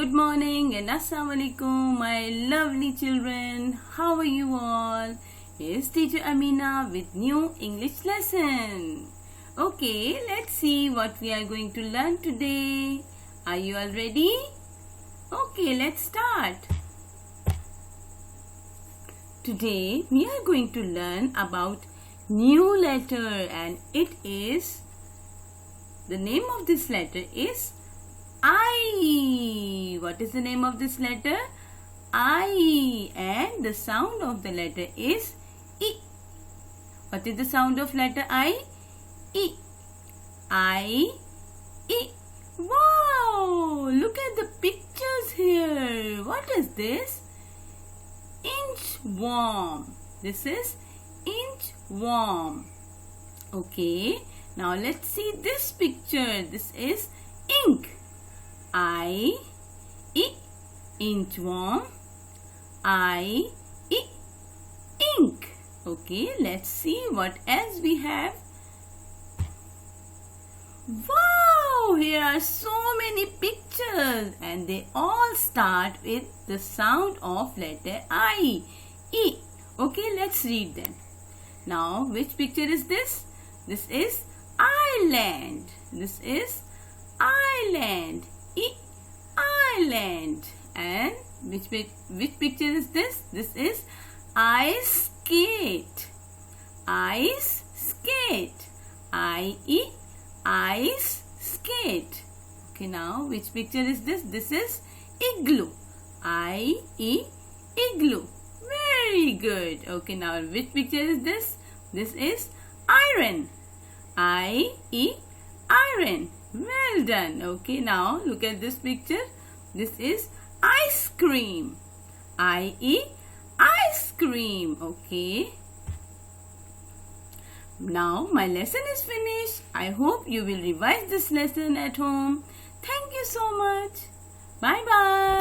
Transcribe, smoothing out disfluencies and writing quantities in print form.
Good morning and Assalamu alaikum, my lovely children. How are you all? Here's teacher Amina with new English lesson. Okay, let's see what we are going to learn today. Are you all ready? Okay, let's start. Today we are going to learn about new letter, and the name of this letter is I. What is the name of this letter? I. And the sound of the letter is I. What is the sound of letter I? I. I. I. Wow! Look at the pictures here. What is this? Inchworm. This is inchworm. Okay. Now let's see this picture. This is ink. I, inchworm, I, ink. Okay, let's see what else we have. Wow, here are so many pictures and they all start with the sound of letter I. Okay, let's read them. Now, which picture is this? This is island. This is island. Island. And which picture is this? This is ice skate. Ice skate. Ice skate. Okay, now which picture is this? This is igloo. Igloo. Very good. Okay, now which picture is this? This is iron. Iron. Well done. Okay, now look at this picture. This is ice cream. Ice cream. Okay. Now my lesson is finished. I hope you will revise this lesson at home. Thank you so much. Bye bye.